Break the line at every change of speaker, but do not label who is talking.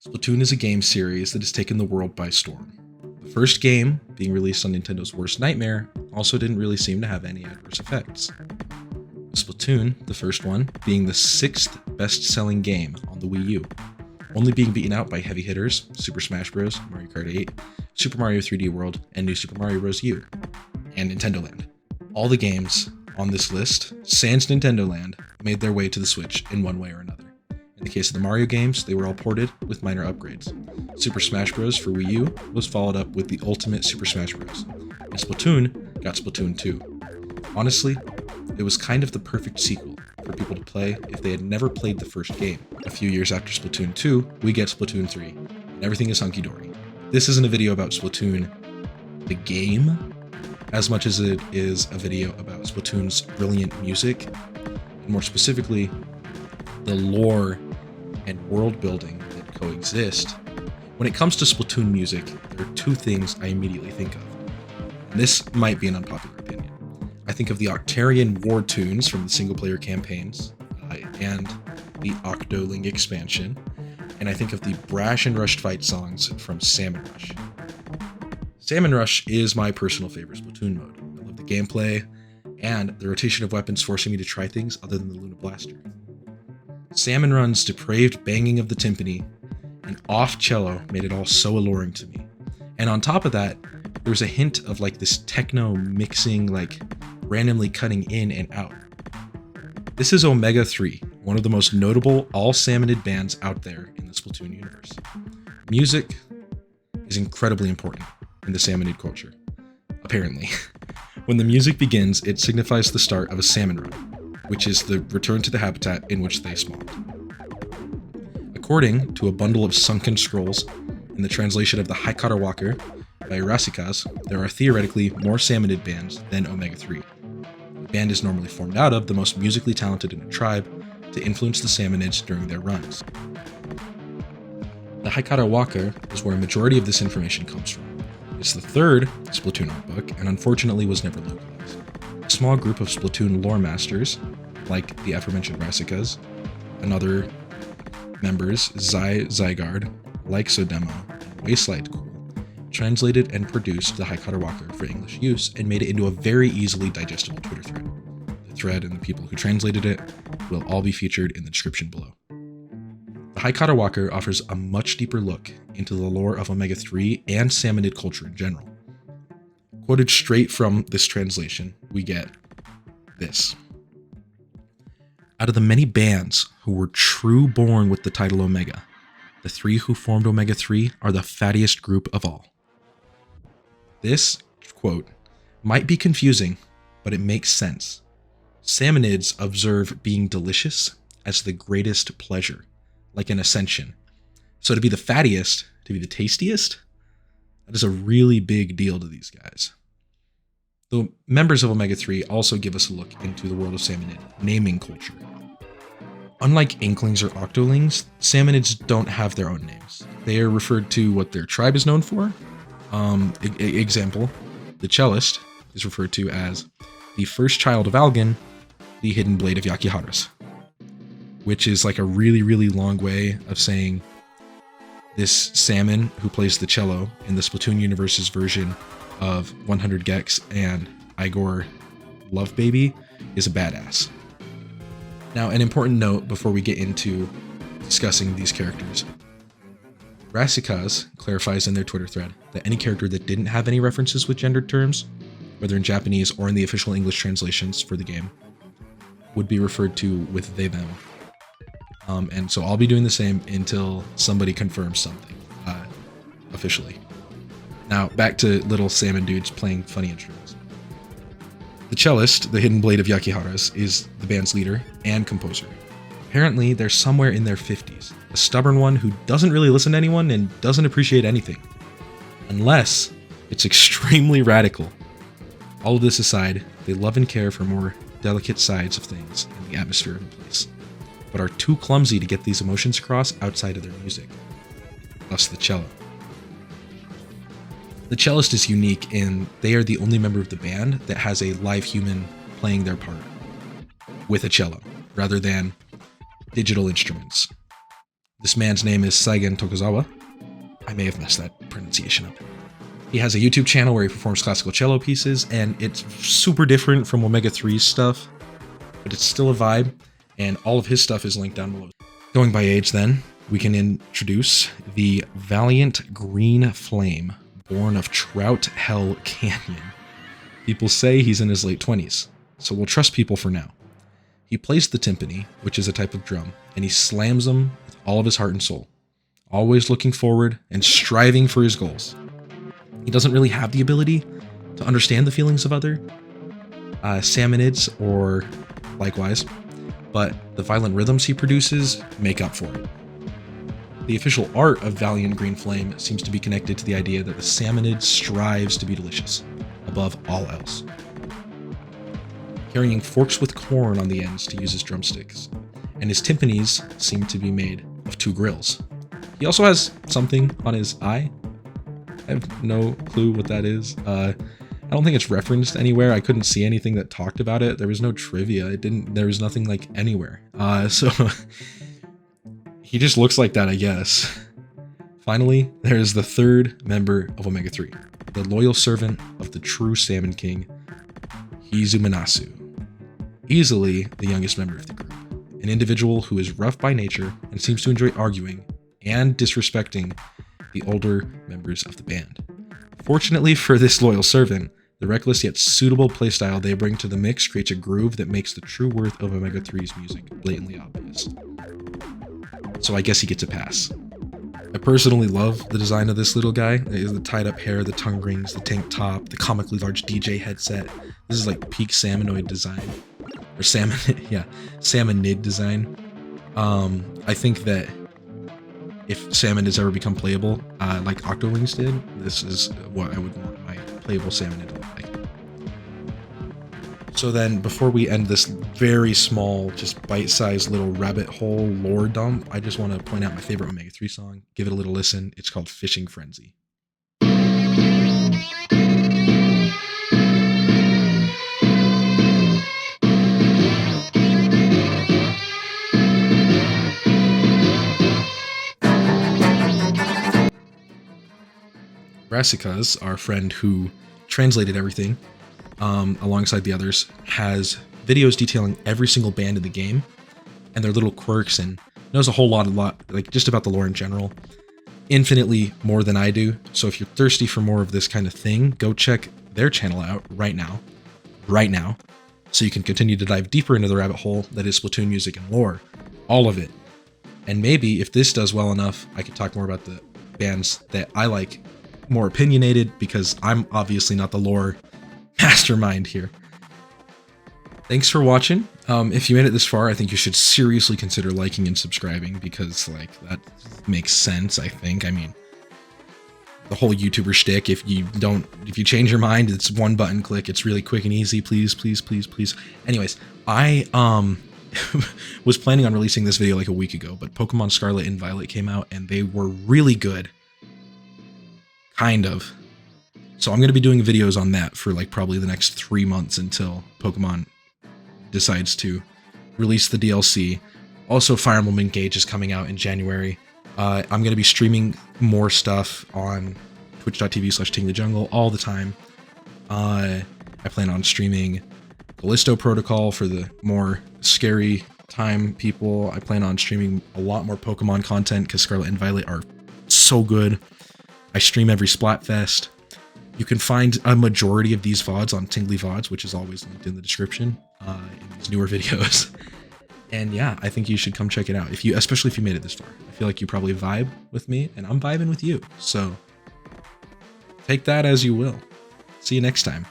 Splatoon is a game series that has taken the world by storm. The first game, being released on Nintendo's worst nightmare, also didn't really seem to have any adverse effects. Splatoon, the first one, being the 6th best-selling game on the Wii U, only being beaten out by heavy hitters Super Smash Bros., Mario Kart 8, Super Mario 3D World, and New Super Mario Bros. U, and Nintendo Land. All the games on this list, sans Nintendo Land, made their way to the Switch in one way or another. In the case of the Mario games, they were all ported with minor upgrades. Super Smash Bros. For Wii U was followed up with the Ultimate Super Smash Bros., and Splatoon got Splatoon 2. Honestly, it was kind of the perfect sequel for people to play if they had never played the first game. A few years after Splatoon 2, we get Splatoon 3, and everything is hunky-dory. This isn't a video about Splatoon, the game, as much as it is a video about Splatoon's brilliant music, and more specifically, the lore and world building that coexist. When it comes to Splatoon music, there are two things I immediately think of. And this might be an unpopular opinion. I think of the Octarian war tunes from the single-player campaigns, and the Octoling expansion, and I think of the brash and rushed fight songs from Salmon Rush. Salmon Rush is my personal favorite Splatoon mode. I love the gameplay, and the rotation of weapons forcing me to try things other than the Luna Blaster. Salmon Run's depraved banging of the timpani and off cello made it all so alluring to me. And on top of that, there was a hint of like this techno mixing, like randomly cutting in and out. This is Omega 3, one of the most notable all Salmonid bands out there in the Splatoon universe. Music is incredibly important in the Salmonid culture, apparently. When the music begins, it signifies the start of a salmon run, which is the return to the habitat in which they spawned. According to a bundle of sunken scrolls in the translation of the Haikara Walker by Rassikas, there are theoretically more Salmonid bands than Omega 3. The band is normally formed out of the most musically talented in a tribe to influence the Salmonids during their runs. The Haikara Walker is where a majority of this information comes from. It's the third Splatoon art book, and unfortunately was never localized. A small group of Splatoon lore masters, like the aforementioned Rassikas, and other members, Zygarde, Lyxodemo, and Wastelight Cool, translated and produced the Haikara Walker for English use and made it into a very easily digestible Twitter thread. The thread and the people who translated it will all be featured in the description below. The Haikara Walker offers a much deeper look into the lore of Omega 3 and Salmonid culture in general. Quoted straight from this translation, we get this. Out of the many bands who were true born with the title Omega, the three who formed Omega 3 are the fattiest group of all. This, quote, might be confusing, but it makes sense. Salmonids observe being delicious as the greatest pleasure, like an ascension. So to be the fattiest, to be the tastiest, that is a really big deal to these guys. The members of Omega 3 also give us a look into the world of Salmonid naming culture. Unlike Inklings or Octolings, Salmonids don't have their own names. They are referred to what their tribe is known for. Example, the cellist is referred to as the first child of Algan, the hidden blade of Yakiharas, which is like a really, really long way of saying this salmon who plays the cello in the Splatoon universe's version of 100 Gex and Igor Love Baby is a badass. Now, an important note before we get into discussing these characters. Rassikas clarifies in their Twitter thread that any character that didn't have any references with gendered terms, whether in Japanese or in the official English translations for the game, would be referred to with they, them. And so I'll be doing the same until somebody confirms something officially. Now, back to little salmon dudes playing funny instruments. The cellist, the hidden blade of Yakiharas, is the band's leader and composer. Apparently, they're somewhere in their 50s, a stubborn one who doesn't really listen to anyone and doesn't appreciate anything. Unless it's extremely radical. All of this aside, they love and care for more delicate sides of things and the atmosphere of the place, but are too clumsy to get these emotions across outside of their music. Thus the cello. The cellist is unique in they are the only member of the band that has a live human playing their part with a cello, rather than digital instruments. This man's name is Saigen Tokuzawa. I may have messed that pronunciation up. He has a YouTube channel where he performs classical cello pieces, and it's super different from Omega 3's stuff, but it's still a vibe, and all of his stuff is linked down below. Going by age then, we can introduce the Valiant Green Flame, born of Trout Hell Canyon. People say he's in his late 20s, so we'll trust people for now. He plays the timpani, which is a type of drum, and he slams them with all of his heart and soul, always looking forward and striving for his goals. He doesn't really have the ability to understand the feelings of other Salmonids or likewise, but the violent rhythms he produces make up for it. The official art of Valiant Green Flame seems to be connected to the idea that the Salmonid strives to be delicious, above all else. Carrying forks with corn on the ends to use as drumsticks, and his timpanis seem to be made of 2 grills. He also has something on his eye. I have no clue what that is. I don't think it's referenced anywhere. I couldn't see anything that talked about it. There was no trivia. There was nothing like anywhere. So he just looks like that, I guess. Finally, there's the 3rd member of Omega 3, the loyal servant of the true Salmon King, Hizuminasu. Easily the youngest member of the group, an individual who is rough by nature and seems to enjoy arguing and disrespecting the older members of the band. Fortunately for this loyal servant, the reckless yet suitable playstyle they bring to the mix creates a groove that makes the true worth of Omega 3's music blatantly obvious. So I guess he gets a pass. I personally love the design of this little guy. The tied up hair, the tongue rings, the tank top, the comically large DJ headset. This is like peak Salmonoid design. Or Salmonid design. I think that if Salmonids ever become playable, like Octowings did, this is what I would want my playable Salmonid to look like. So then, before we end this very small, just bite-sized little rabbit hole lore dump, I just want to point out my favorite Omega 3 song. Give it a little listen. It's called Fishing Frenzy. Brassicas, our friend who translated everything alongside the others, has videos detailing every single band in the game and their little quirks, and knows a lot, like just about the lore in general, infinitely more than I do. So if you're thirsty for more of this kind of thing, go check their channel out right now, so you can continue to dive deeper into the rabbit hole that is Splatoon music and lore, all of it. And maybe if this does well enough, I could talk more about the bands that I like, more opinionated, because I'm obviously not the lore mastermind here. Thanks for watching. If you made it this far, I think you should seriously consider liking and subscribing, because like that makes sense, I think. I mean, the whole YouTuber shtick, if you change your mind, it's one button click. It's really quick and easy. Please, please, please, please. Anyways, I was planning on releasing this video like a week ago, but Pokemon Scarlet and Violet came out and they were really good. Kind of. So I'm going to be doing videos on that for like probably the next 3 months until Pokemon decides to release the DLC. Also, Fire Emblem Engage is coming out in January. I'm going to be streaming more stuff on twitch.tv/TinglyJungle all the time. I plan on streaming Callisto Protocol for the more scary time people. I plan on streaming a lot more Pokemon content because Scarlet and Violet are so good. I stream every Splatfest. You can find a majority of these VODs on Tingly VODs, which is always linked in the description in these newer videos. And yeah, I think you should come check it out, especially if you made it this far. I feel like you probably vibe with me, and I'm vibing with you. So take that as you will. See you next time.